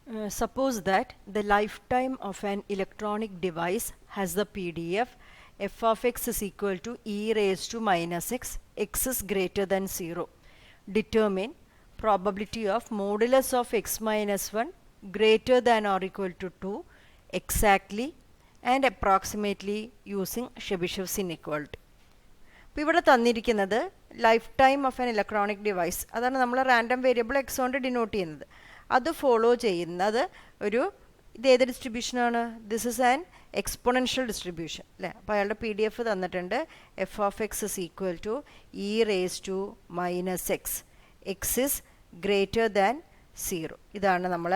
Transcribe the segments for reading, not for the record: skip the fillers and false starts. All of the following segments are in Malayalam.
Suppose that the lifetime of an electronic device has the PDF f of x is equal to e raised to minus x is greater than 0. Determine probability of modulus of x minus 1 greater than or equal to 2 exactly and approximately using Chebyshev's inequality. ഇപ്പോൾ ഇവിടെ തന്നിരിക്കുന്നത് life time of an electronic device, അതാണ് നമ്മൾ റാൻഡം വേരിയബിൾ എക്സ് കൊണ്ട് ഡിനോട്ട് ചെയ്യുന്നത്. അത് ഫോളോ ചെയ്യുന്നത് ഇതേത് ഡിസ്ട്രിബ്യൂഷനാണ്? This is an exponential distribution അല്ലേ. അപ്പോൾ അയാളുടെ PDF തന്നിട്ടുണ്ട് f of x is equal to e raise to minus x is greater than 0. ഇതാണ് നമ്മൾ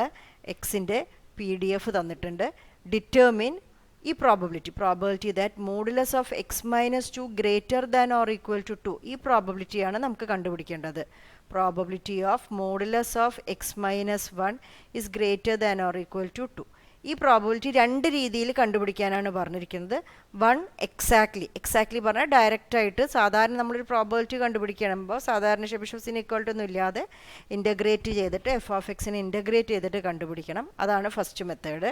എക്സിൻ്റെ PDF തന്നിട്ടുണ്ട്. ഡിറ്റർമിൻ ഈ probability that modulus of X minus 2 greater than or equal to 2, ഈ പ്രോബബിലിറ്റിയാണ് നമുക്ക് കണ്ടുപിടിക്കേണ്ടത്. Probability of modulus of X minus 1 is greater than or equal to 2. ഈ പ്രോബബിലിറ്റി രണ്ട് രീതിയിൽ കണ്ടുപിടിക്കാനാണ് പറഞ്ഞിരിക്കുന്നത്. വൺ എക്സാക്ട്ലി പറഞ്ഞാൽ ഡയറക്റ്റായിട്ട് സാധാരണ നമ്മളൊരു പ്രോബബിലിറ്റി കണ്ടുപിടിക്കുമ്പോൾ സാധാരണ ചെബിഷെവ്സ് ഇക്വാലിറ്റി ഒന്നും ഇല്ലാതെ ഇൻ്റഗ്രേറ്റ് ചെയ്തിട്ട് എഫ് ഓഫ് എക്സിനെ ഇൻ്റഗ്രേറ്റ് ചെയ്തിട്ട് കണ്ടുപിടിക്കണം. അതാണ് ഫസ്റ്റ് മെത്തേഡ്.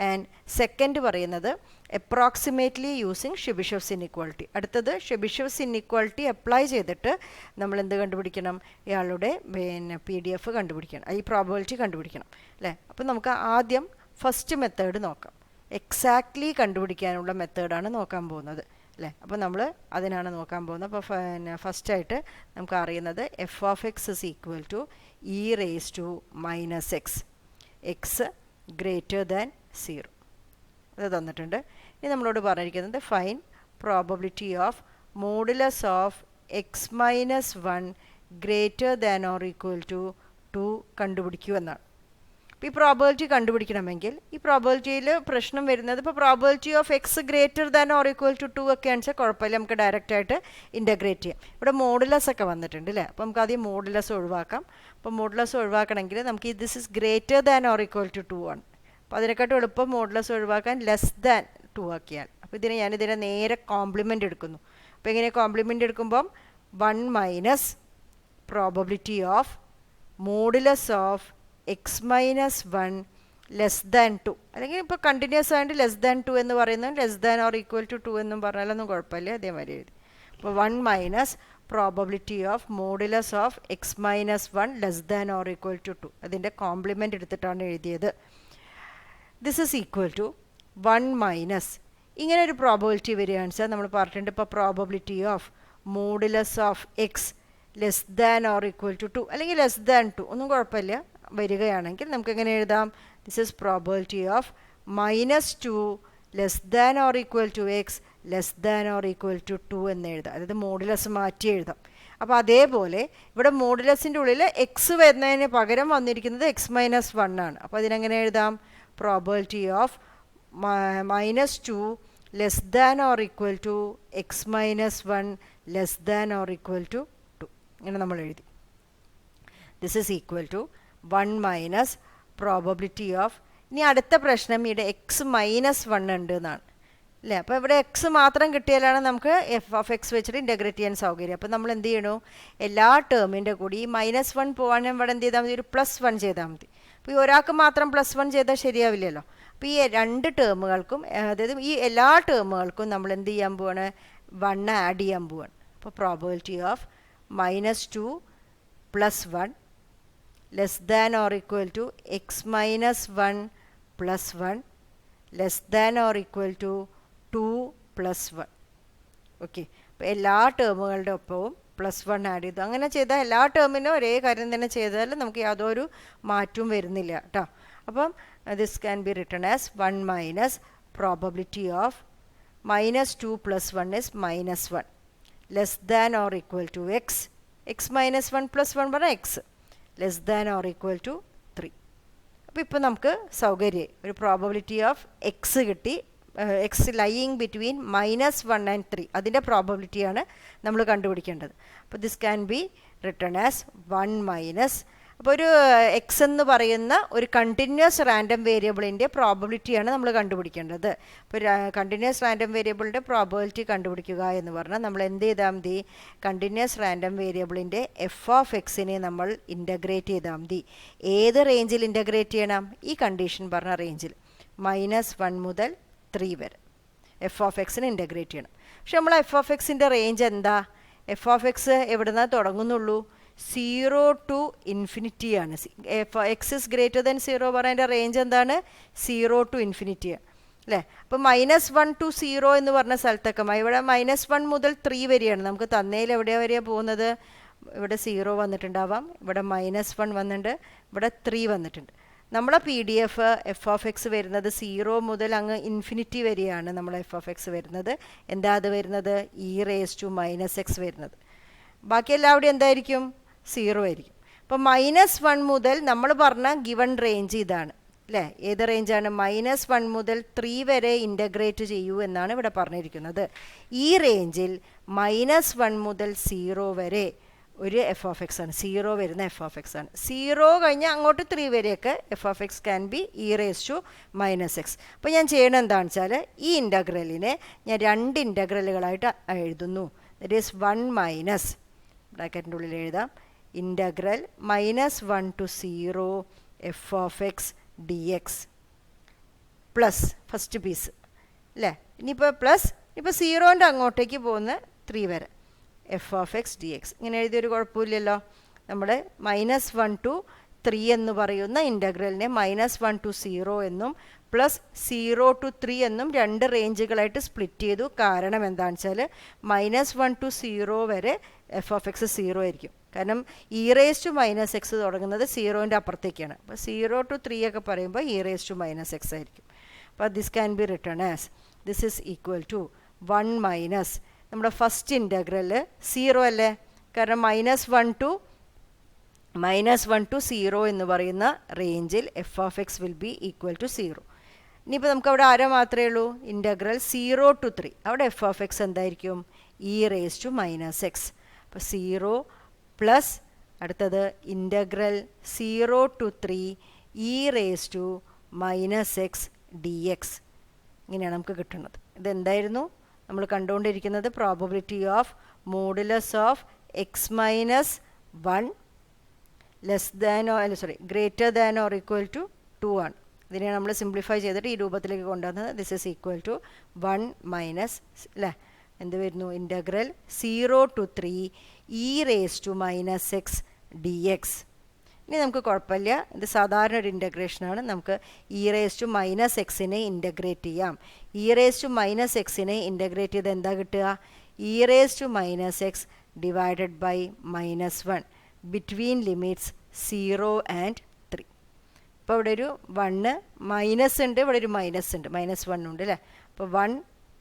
ആൻഡ് സെക്കൻഡ് പറയുന്നത് അപ്രോക്സിമേറ്റ്ലി യൂസിങ് ചെബിഷെവ്സ് ഇക്വാലിറ്റി. അടുത്തത് ചെബിഷെവ്സ് ഇക്വാലിറ്റി അപ്ലൈ ചെയ്തിട്ട് നമ്മൾ എന്ത് കണ്ടുപിടിക്കണം? ഇയാളുടെ PDF കണ്ടുപിടിക്കണം, ഈ പ്രോബബിലിറ്റി കണ്ടുപിടിക്കണം അല്ലേ. അപ്പോൾ നമുക്ക് ആദ്യം ഫസ്റ്റ് മെത്തേഡ് നോക്കാം. എക്സാക്ട്ലി കണ്ടുപിടിക്കാനുള്ള മെത്തേഡാണ് നോക്കാൻ പോകുന്നത് അല്ലേ. അപ്പോൾ നമ്മൾ അതിനാണ് നോക്കാൻ പോകുന്നത്. അപ്പോൾ ഫസ്റ്റായിട്ട് നമുക്ക് അറിയുന്നത് f of x is equal to e raise to minus x greater than 0. അത് തന്നിട്ടുണ്ട്. ഇനി നമ്മളോട് പറഞ്ഞിരിക്കുന്നത് find probability of modulus of X minus 1 greater than or equal to 2 കണ്ടുപിടിക്കൂ എന്നാണ്. ഇപ്പോൾ ഈ പ്രോബബിലിറ്റി കണ്ടുപിടിക്കണമെങ്കിൽ ഈ പ്രോബബിലിറ്റിയിൽ പ്രശ്നം വരുന്നത് ഇപ്പോൾ probability of x greater than or equal to 2 ഒക്കെ ആണെന്ന് വെച്ചാൽ കുഴപ്പമില്ല, നമുക്ക് ഡയറക്റ്റായിട്ട് ഇൻ്റഗ്രേറ്റ് ചെയ്യാം. ഇവിടെ മോഡുലസ് ഒക്കെ വന്നിട്ടുണ്ട് അല്ലേ. അപ്പോൾ നമുക്ക് ആദ്യം മോഡുലസ് ഒഴിവാക്കാം. അപ്പോൾ മോഡുലസ് ഒഴിവാക്കണമെങ്കിൽ നമുക്ക് this is greater than or equal to 2 ആണ്. അപ്പോൾ അതിനെക്കാട്ടും എളുപ്പം മോഡുലസ് ഒഴിവാക്കാൻ ലെസ് ദാൻ 2 ആക്കിയാണ്. അപ്പോൾ ഞാനിതിനെ നേരെ കോംപ്ലിമെൻ്റ് എടുക്കുന്നു. അപ്പോൾ എങ്ങനെ കോംപ്ലിമെൻ്റ് എടുക്കുമ്പം 1 minus probability of modulus of X minus 1 less than 2, അല്ലെങ്കിൽ ഇപ്പോൾ കണ്ടിന്യൂസ് ആയിട്ട് ലെസ് ദാൻ 2 എന്ന് പറയുന്നത് less than or equal to 2 എന്നും പറഞ്ഞാലൊന്നും കുഴപ്പമില്ല, അതേമാതിരി എഴുതി. അപ്പോൾ 1 minus probability of modulus of X minus 1 less than or equal to 2, അതിൻ്റെ കോംപ്ലിമെൻ്റ് എടുത്തിട്ടാണ് എഴുതിയത്. This is equal to 1 minus ഇങ്ങനെ ഒരു പ്രോബബിലിറ്റി വരികയാണെന്ന് വെച്ചാൽ നമ്മൾ പറഞ്ഞിട്ടുണ്ട് ഇപ്പോൾ probability of modulus of x less than or equal to 2 അല്ലെങ്കിൽ ലെസ് ദാൻ 2 ഒന്നും കുഴപ്പമില്ല വരികയാണെങ്കിൽ നമുക്ക് എങ്ങനെ എഴുതാം? This is probability of minus 2 less than or equal to x less than or equal to 2 എന്ന് എഴുതാം. അതായത് മോഡുലസ് മാറ്റി എഴുതാം. അപ്പോൾ അതേപോലെ ഇവിടെ മോഡുലസിൻ്റെ ഉള്ളിൽ എക്സ് വരുന്നതിന് പകരം വന്നിരിക്കുന്നത് എക്സ് മൈനസ് 1 ആണ്. അപ്പോൾ അതിനെങ്ങനെ എഴുതാം? Probability of minus 2 less than or equal to x minus 1 less than or equal to 2 ഇങ്ങനെ നമ്മൾ എഴുതി. This is equal to 1 minus probability of, ഇനി അടുത്ത പ്രശ്നം ഇവിടെ എക്സ് മൈനസ് 1 ഉണ്ട് എന്നാണ് അല്ലേ. അപ്പോൾ ഇവിടെ എക്സ് മാത്രം കിട്ടിയാലാണ് നമുക്ക് എഫ് ഓഫ് എക്സ് വെച്ചിട്ട് ഇൻ്റഗ്രേറ്റ് ചെയ്യാൻ സൗകര്യം. അപ്പോൾ നമ്മൾ എന്ത് ചെയ്യണു? എല്ലാ ടേമിൻ്റെ കൂടി ഈ -1 പോകാൻ ഇവിടെ എന്ത് ചെയ്താൽ മതി? ഒരു +1 ചെയ്താൽ മതി. അപ്പോൾ ഈ ഒരാൾക്ക് മാത്രം +1 ചെയ്താൽ ശരിയാവില്ലല്ലോ. അപ്പോൾ ഈ രണ്ട് ടേമുകൾക്കും, അതായത് ഈ എല്ലാ ടേമുകൾക്കും നമ്മൾ എന്ത് ചെയ്യാൻ പോവാണ്? 1 ആഡ് ചെയ്യാൻ പോവാണ്. അപ്പോൾ probability of -2 + 1 less than or equal to x minus 1 + 1 less than or equal to 2 + 1. Okay, അപ്പോൾ എല്ലാ ടേമുകളുടെ ഒപ്പവും +1 ആഡ് ചെയ്തു. അങ്ങനെ ചെയ്താൽ എല്ലാ ടേമിനും ഒരേ കാര്യം തന്നെ ചെയ്താൽ നമുക്ക് യാതൊരു മാറ്റവും വരുന്നില്ല കേട്ടോ. അപ്പം this can be written as 1 minus probability of -2 + 1 is -1 less than or equal to x minus 1 + 1 പറഞ്ഞാൽ x less than or equal to 3. അപ്പോൾ ഇപ്പോൾ നമുക്ക് സൗകര്യം ഒരു പ്രോബബിലിറ്റി ഓഫ് എക്സ് കിട്ടി, എക്സ് ലൈയിങ് ബിറ്റ്വീൻ -1 and 3, അതിൻ്റെ പ്രോബബിലിറ്റിയാണ് നമ്മൾ കണ്ടുപിടിക്കേണ്ടത്. അപ്പോൾ this can be written as 1 minus അപ്പോൾ ഒരു എക്സ് എന്ന് പറയുന്ന ഒരു കണ്ടിന്യൂസ് റാൻഡം വേരിയബിളിൻ്റെ പ്രോബബിലിറ്റിയാണ് നമ്മൾ കണ്ടുപിടിക്കേണ്ടത്. അപ്പോൾ കണ്ടിന്യൂസ് റാൻഡം വേരിയബിളിൻ്റെ പ്രോബബിലിറ്റി കണ്ടുപിടിക്കുക എന്ന് പറഞ്ഞാൽ നമ്മൾ എന്ത് ചെയ്താൽ മതി? കണ്ടിന്യൂസ് റാൻഡം വേരിയബിളിൻ്റെ എഫ് ഓഫ് എക്സിനെ നമ്മൾ ഇൻ്റഗ്രേറ്റ് ചെയ്താൽ മതി. ഏത് റേഞ്ചിൽ ഇൻ്റഗ്രേറ്റ് ചെയ്യണം? ഈ കണ്ടീഷൻ പറഞ്ഞ റേഞ്ചിൽ -1 മുതൽ 3 വരെ എഫ് ഓഫ് എക്സിനെ ഇൻ്റഗ്രേറ്റ് ചെയ്യണം. പക്ഷെ നമ്മൾ എഫ് ഓഫ് എക്സിൻ്റെ റേഞ്ച് എന്താ? എഫ് ഓഫ് എക്സ് എവിടെ നിന്നാണ് തുടങ്ങുന്നുള്ളൂ? 0 to ഇൻഫിനിറ്റി ആണ്. എക്സ് ഇസ് ഗ്രേറ്റർ ദാൻ 0 പറയുന്നതിൻ്റെ റേഞ്ച് എന്താണ്? 0 to ഇൻഫിനിറ്റി അല്ലേ? അപ്പോൾ -1 to 0 എന്ന് പറഞ്ഞ സ്ഥലത്തൊക്കെ ഇവിടെ -1 മുതൽ 3 വരെയാണ്. നമുക്ക് തന്നതിൽ എവിടെയാണ് വരെയാണ് പോകുന്നത്? ഇവിടെ 0 വന്നിട്ടുണ്ടാവാം, ഇവിടെ -1 വന്നിട്ടുണ്ട്, ഇവിടെ 3 വന്നിട്ടുണ്ട്. നമ്മളെ PDF എഫ് ഓഫ് എക്സ് വരുന്നത് 0 മുതൽ അങ്ങ് ഇൻഫിനിറ്റി വരെയാണ് നമ്മൾ എഫ് ഓഫ് എക്സ് വരുന്നത്. എന്താ അത് വരുന്നത്? e⁻⁻x വരുന്നത്. ബാക്കി എല്ലാവിടെയും എന്തായിരിക്കും? 0 ആയിരിക്കും. അപ്പോൾ -1 മുതൽ നമ്മൾ പറഞ്ഞ ഗിവൺ റേഞ്ച് ഇതാണ് അല്ലേ? ഏത് റേഞ്ചാണ്? -1 മുതൽ 3 വരെ ഇൻ്റഗ്രേറ്റ് ചെയ്യൂ എന്നാണ് ഇവിടെ പറഞ്ഞിരിക്കുന്നത്. ഈ റേഞ്ചിൽ -1 മുതൽ 0 വരെ ഒരു എഫ് ഓഫ് എക്സ് ആണ്, 0 വരുന്ന എഫ് ഓഫ് എക്സ് ആണ്. 0 കഴിഞ്ഞ് അങ്ങോട്ട് 3 വരെയൊക്കെ F of X can be e⁻⁻x. അപ്പോൾ ഞാൻ ചെയ്യണത് എന്താണെന്ന് വെച്ചാൽ ഈ ഇൻ്റഗ്രലിനെ ഞാൻ 2 ഇൻ്റഗ്രലുകളായിട്ട് എഴുതുന്നു. ദറ്റ് ഈസ് 1 ബ്രാക്കറ്റിൻ്റെ ഉള്ളിൽ എഴുതാം, integral -1 to 0 f of x dx plus first piece അല്ലേ? ഇനിയിപ്പോൾ പ്ലസ് ഇപ്പോൾ 0ൻ്റെ അങ്ങോട്ടേക്ക് പോകുന്ന 3 വരെ എഫ് ഓഫ് എക്സ് dx. ഇങ്ങനെ എഴുതിയൊരു കുഴപ്പമില്ലല്ലോ. നമ്മൾ -1 to 3 എന്ന് പറയുന്ന ഇൻ്റഗ്രലിനെ -1 to 0 എന്നും പ്ലസ് 0 to 3 എന്നും 2 റേഞ്ചുകളായിട്ട് സ്പ്ലിറ്റ് ചെയ്തു. കാരണം എന്താണെന്ന് വെച്ചാൽ -1 to 0 വരെ എഫ് ഓഫ് എക്സ് 0 ആയിരിക്കും. കാരണം e⁻⁻x തുടങ്ങുന്നത് 0ൻ്റെ അപ്പുറത്തേക്കാണ്. അപ്പോൾ 0 to 3 ഒക്കെ പറയുമ്പോൾ e⁻⁻x ആയിരിക്കും. അപ്പോൾ this can be written as this is equal to 1 നമ്മുടെ ഫസ്റ്റ് ഇൻ്റഗ്രൽ 0 അല്ലേ? കാരണം -1 to 0 എന്ന് പറയുന്ന റേഞ്ചിൽ f of x will be equal to 0. ഇനിയിപ്പോൾ നമുക്ക് അവിടെ ആരോ മാത്രമേ ഉള്ളൂ? Integral 0 to 3. അവിടെ എഫ് ഓഫ് എക്സ് എന്തായിരിക്കും? e⁻⁻x. അപ്പോൾ 0 പ്ലസ് അടുത്തത് ഇൻ്റഗ്രൽ 0 to 3 e⁻⁻x dx. ഇങ്ങനെയാണ് നമുക്ക് കിട്ടുന്നത്. ഇതെന്തായിരുന്നു നമ്മൾ കണ്ടുകൊണ്ടിരിക്കുന്നത്? Probability of modulus of x-1 greater than or equal to 2 ആണ്. ഇതിനെ നമ്മൾ സിംപ്ലിഫൈ ചെയ്തിട്ട് ഈ രൂപത്തിലേക്ക് കൊണ്ടുവന്നത് ദിസ് ഈസ് ഈക്വൽ ടു 1 അല്ലേ? എന്ത് വരുന്നു? Integral 0 to 3 e⁻⁻x dx. ഇനി നമുക്ക് കുഴപ്പമില്ല, ഇത് സാധാരണ ഒരു ഇൻ്റഗ്രേഷനാണ്. നമുക്ക് e⁻⁻xനെ ഇൻ്റഗ്രേറ്റ് ചെയ്യാം. e⁻⁻xനെ ഇൻ്റഗ്രേറ്റ് ചെയ്ത് എന്താ കിട്ടുക? e⁻⁻x divided by -1 between limits 0 and 3. ഇപ്പോൾ ഇവിടെ ഒരു 1 മൈനസ് ഉണ്ട്, ഇവിടെ ഒരു മൈനസ് ഉണ്ട്, -1 ഉണ്ട് അല്ലേ? അപ്പോൾ 1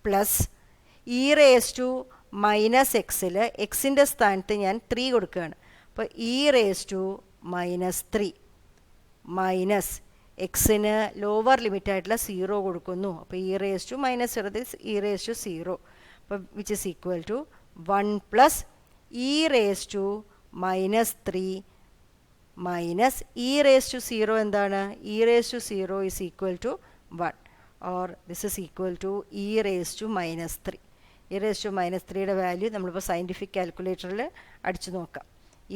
പ്ലസ് e⁻⁻xൽ എക്സിൻ്റെ സ്ഥാനത്ത് ഞാൻ 3 കൊടുക്കുകയാണ്. അപ്പോൾ e⁻⁻3 മൈനസ് എക്സിന് ലോവർ ലിമിറ്റായിട്ടുള്ള 0 കൊടുക്കുന്നു. അപ്പോൾ e⁻⁻0 അപ്പോൾ which is equal to 1 plus e⁻⁻3 minus e⁻0 എന്താണ്? e⁻0 is equal to 1 or this is equal to e⁻⁻3. e⁻⁻3യുടെ വാല്യൂ നമ്മളിപ്പോൾ സയൻറ്റിഫിക് കാൽക്കുലേറ്ററിൽ അടിച്ചു നോക്കാം.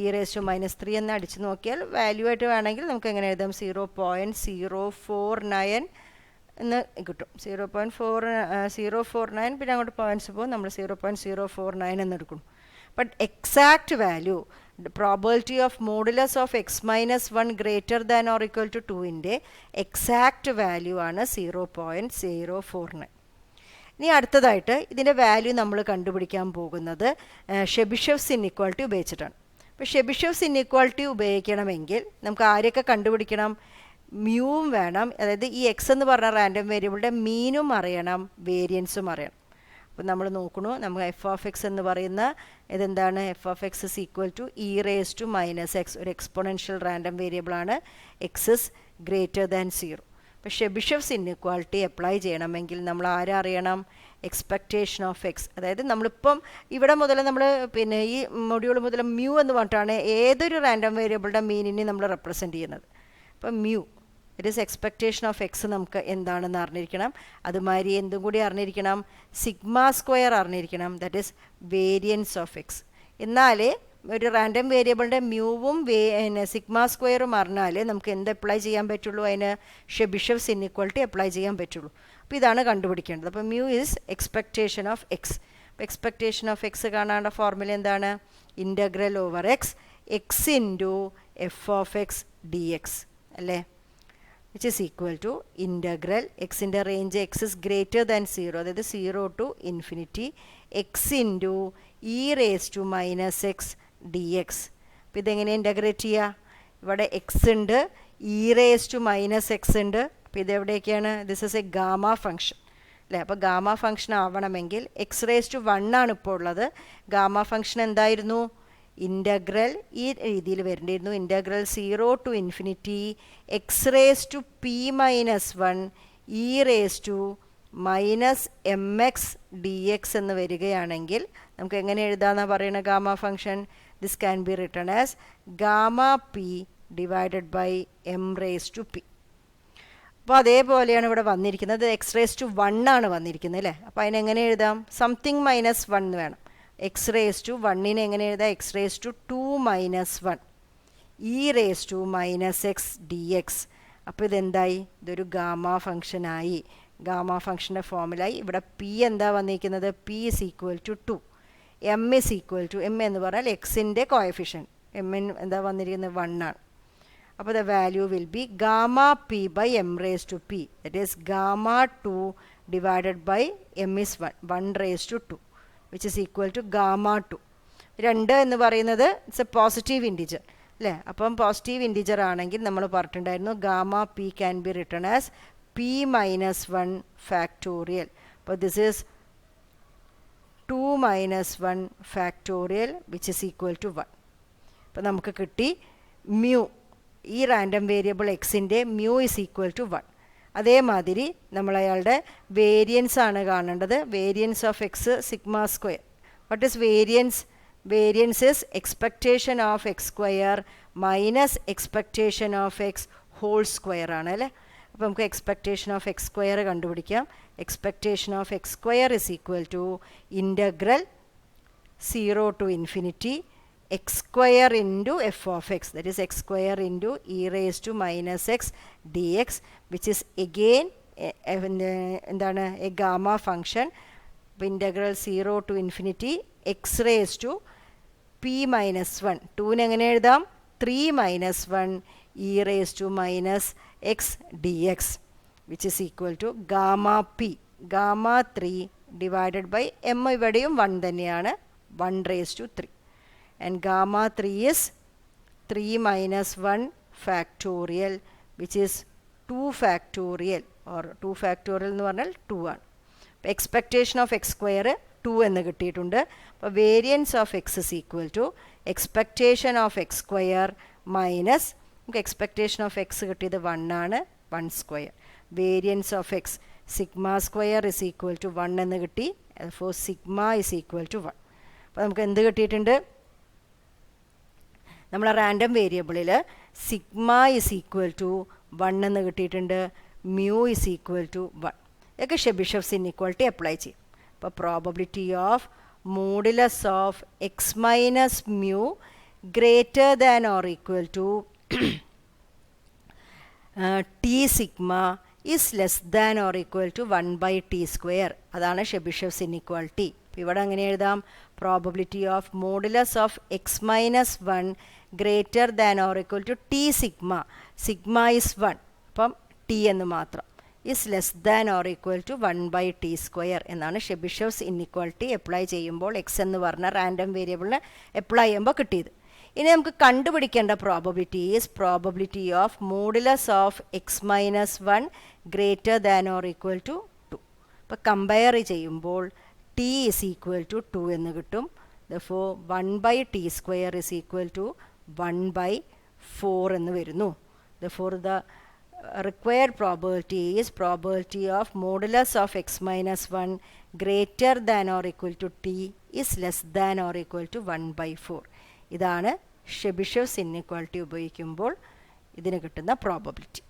e⁻�0 എന്ന് അടിച്ചു നോക്കിയാൽ വാല്യൂ ആയിട്ട് വേണമെങ്കിൽ നമുക്ക് എങ്ങനെ എഴുതാം? 0.049 എന്ന് കിട്ടും. 0.049 പിന്നെ അങ്ങോട്ട് പോയിൻറ്റ്സ് പോകും, നമ്മൾ 0.049 എന്ന് എടുക്കും. But exact value probability of modulus of x-1 greater than or equal to 2ൻ്റെ എക്സാക്റ്റ് വാല്യൂ ആണ് 0.049. ഇനി അടുത്തതായിട്ട് ഇതിൻ്റെ വാല്യൂ നമ്മൾ കണ്ടുപിടിക്കാൻ പോകുന്നത് ഷെബിഷെവ്സ് ഇൻഇക്വാലിറ്റി ഉപയോഗിച്ചിട്ടാണ്. അപ്പോൾ ഷെബിഷെവ്സ് ഇൻഇക്വാലിറ്റി ഉപയോഗിക്കണമെങ്കിൽ നമുക്ക് ആരെയൊക്കെ കണ്ടുപിടിക്കണം? മ്യൂവും വേണം, അതായത് ഈ എക്സ് എന്ന് പറഞ്ഞ റാൻഡം വേരിയബിളിൻ്റെ മീനും അറിയണം, വേരിയൻസും അറിയണം. അപ്പോൾ നമ്മൾ നോക്കണു, നമുക്ക് എഫ് ഓഫ് എക്സ് എന്ന് പറയുന്ന ഇതെന്താണ്? F of x is equal to e⁻⁻x, ഒരു എക്സ്പോണൻഷ്യൽ റാൻഡം വേരിയബിളാണ്. X is greater than 0. അപ്പോൾ ഷെബിഷെവ്സ് ഇൻഇക്വാലിറ്റി അപ്ലൈ ചെയ്യണമെങ്കിൽ നമ്മൾ ആരെ അറിയണം? Expectation of x. അതായത് നമ്മളിപ്പം ഇവിടെ മുതൽ നമ്മൾ പിന്നെ ഈ മൊഡ്യൂൾ മുതൽ മ്യൂ എന്ന് പറഞ്ഞിട്ടാണ് ഏതൊരു റാൻഡം വേരിയബിളുടെ മീനിനെ നമ്മൾ റെപ്രസെൻറ്റ് ചെയ്യുന്നത്. അപ്പം mu it is expectation of x നമുക്ക് എന്താണെന്ന് അറിഞ്ഞിരിക്കണം. അതുമാതിരി എന്തും കൂടി അറിഞ്ഞിരിക്കണം, സിഗ്മ സ്ക്വയർ അറിഞ്ഞിരിക്കണം, that is variance of x. എന്നാലേ ഒരു റാൻഡം വേരിയബിളിൻ്റെ മ്യൂവും സിഗ്മ സ്ക്വയറും അറിഞ്ഞാൽ നമുക്ക് എന്ത് അപ്ലൈ ചെയ്യാൻ പറ്റുള്ളൂ, അതിന് ഷെബിഷെവ്സ് ഇൻഇക്വാലിറ്റി അപ്ലൈ ചെയ്യാൻ പറ്റുള്ളൂ. അപ്പോൾ ഇതാണ് കണ്ടുപിടിക്കേണ്ടത്. അപ്പോൾ mu is expectation of x. അപ്പോൾ എക്സ്പെക്റ്റേഷൻ ഓഫ് എക്സ് കാണാനുള്ള ഫോർമുല എന്താണ്? Integral over x x into f of x d x അല്ലേ, which is equal to integral എക്സിൻ്റെ range x is greater than 0, അതായത് 0 to infinity x into e raise to minus x d x. അപ്പോൾ ഇതെങ്ങനെ ഇൻ്റഗ്രേറ്റ് ചെയ്യുക? ഇവിടെ എക്സ് ഉണ്ട്, e raise to minus x ഉണ്ട്. അപ്പോൾ ഇതെവിടെയൊക്കെയാണ്? This is A gamma function അല്ലേ. അപ്പോൾ ഗാമ ഫംഗ്ഷൻ ആവണമെങ്കിൽ എക്സ് റേസ് ടു 1 ആണ് ഇപ്പോൾ ഉള്ളത്. ഗാമ ഫംഗ്ഷൻ എന്തായിരുന്നു? ഇൻ്റഗ്രൽ ഈ രീതിയിൽ വരേണ്ടിയിരുന്നു. Integral 0 to infinity x raise to p minus 1 e raise to minus m x d x എന്ന് വരികയാണെങ്കിൽ നമുക്ക് എങ്ങനെ എഴുതാമെന്നാണ് പറയുന്നത്? Gamma function this can be written as gamma p divided by m raise to p. അപ്പോൾ അതേപോലെയാണ് ഇവിടെ വന്നിരിക്കുന്നത്. എക്സ് റേസ് ടു 1 ആണ് വന്നിരിക്കുന്നത് അല്ലേ. അപ്പോൾ അതിനെങ്ങനെ എഴുതാം? സംതിങ് മൈനസ് 1 എന്ന് വേണം. എക്സ് റേസ് ടു 1നെ എങ്ങനെ എഴുതാം? X raise to 2 minus 1 e raise to minus x d x. അപ്പോൾ ഇതെന്തായി? ഇതൊരു ഗാമ ഫംഗ്ഷനായി. ഗാമ ഫംഗ്ഷൻ്റെ ഫോമിലായി. ഇവിടെ പി എന്താ വന്നിരിക്കുന്നത്? P is equal to 2, m is equal to, m എന്ന് പറഞ്ഞാൽ എക്സിൻ്റെ കോഎഫിഷ്യൻ, എമ്മിന് എന്താ വന്നിരിക്കുന്നത്? 1 ആണ്. അപ്പോൾ the value will be gamma p by m raise to p, that is gamma 2 divided by m is 1 raise to 2 which is equal to gamma 2. 2 എന്ന് പറയുന്നത് ഇറ്റ്സ് എ പോസിറ്റീവ് ഇൻറ്റിജർ അല്ലേ. അപ്പം പോസിറ്റീവ് ഇൻറ്റിജർ ആണെങ്കിൽ നമ്മൾ പറഞ്ഞിട്ടുണ്ടായിരുന്നു gamma p can be written as p minus 1 factorial. അപ്പോൾ this is 2 minus 1 factorial which is equal to 1. അപ്പോൾ നമുക്ക് കിട്ടി മ്യൂ, ഈ റാൻഡം വേരിയബിൾ എക്സിൻ്റെ മ്യൂ ഇസ് ഈക്വൽ ടു 1. അതേമാതിരി നമ്മൾ അയാളുടെ വേരിയൻസ് ആണ് കാണേണ്ടത്. Variance of x sigma square. What is variance? Variance is expectation of x square minus expectation of x whole square ആണ് അല്ലേ. അപ്പോൾ നമുക്ക് എക്സ്പെക്റ്റേഷൻ ഓഫ് എക്സ് സ്ക്വയർ കണ്ടുപിടിക്കാം. Expectation of x square is equal to integral 0 to infinity x square into f of x, that is x square into e raised to minus x dx, which is again എന്താണ് a gamma function. integral 0 to infinity x raised to p minus 1, 2 എങ്ങനെ എഴുതാം? 3 minus 1 e raised to minus x dx, which is equal to gamma p, gamma 3 divided by m ഇവിടെയും 1 തന്നെയാണ്, 1 raised to 3. And gamma 3 is 3 minus 1 factorial, which is 2 factorial, or 2 factorial എന്ന് പറഞ്ഞാൽ 2 ആണ്. അപ്പോൾ എക്സ്പെക്റ്റേഷൻ ഓഫ് എക്സ് സ്ക്വയർ 2 എന്ന് കിട്ടിയിട്ടുണ്ട്. അപ്പോൾ variance of x is equal to expectation of x square minus, നമുക്ക് എക്സ്പെക്റ്റേഷൻ ഓഫ് എക്സ് കിട്ടിയത് 1 ആണ്, 1 square. Variance of x sigma square is equal to 1 എന്ന് കിട്ടി. For sigma is equal to 1. അപ്പോൾ നമുക്ക് എന്ത് കിട്ടിയിട്ടുണ്ട്? നമ്മൾ റാൻഡം വേരിയബിളിൽ സിഗ്മ ഇസ് ഈക്വൽ ടു 1 എന്ന് കിട്ടിയിട്ടുണ്ട്, മ്യൂ ഇസ് ഈക്വൽ ടു 1. ഇതൊക്കെ ഷെബിഷെവ്സ് ഇൻഇക്വാലിറ്റി അപ്ലൈ ചെയ്യും. അപ്പോൾ probability of modulus of X minus mu greater than or equal to t sigma is less than or equal to 1/t². അതാണ് ഷെബിഷെവ്സ് ഇൻഇക്വാലിറ്റി. ഇവിടെ അങ്ങനെ എഴുതാം, probability of modulus of X minus 1 greater than or equal to t sigma, sigma is 1, അപ്പം ടി എന്ന് മാത്രം, is less than or equal to 1/t² എന്നാണ് ഷെബിഷെവ്സ് ഇൻഇക്വാലിറ്റി അപ്ലൈ ചെയ്യുമ്പോൾ എക്സ് എന്ന് പറഞ്ഞ റാൻഡം വേരിയബിളിന് അപ്ലൈ ചെയ്യുമ്പോൾ കിട്ടിയത്. ഇനി നമുക്ക് കണ്ടുപിടിക്കേണ്ട probability is probability of modulus of X minus 1 greater than or equal to 2. അപ്പോൾ കമ്പയർ ചെയ്യുമ്പോൾ ടി ഇസ് ഈക്വൽ ടു 2 എന്ന് കിട്ടും. Therefore 1/t² is equal to 1/4 എന്ന് വരുന്നു. Therefore the required probability is probability of modulus of x minus 1 greater than or equal to t is less than or equal to 1 by 4. ഇതാണ് ഷെബിഷെവ്സ് ഇൻഇക്വാളിറ്റി ഉപയോഗിക്കുമ്പോൾ ഇതിന് കിട്ടുന്ന പ്രോബബിലിറ്റി.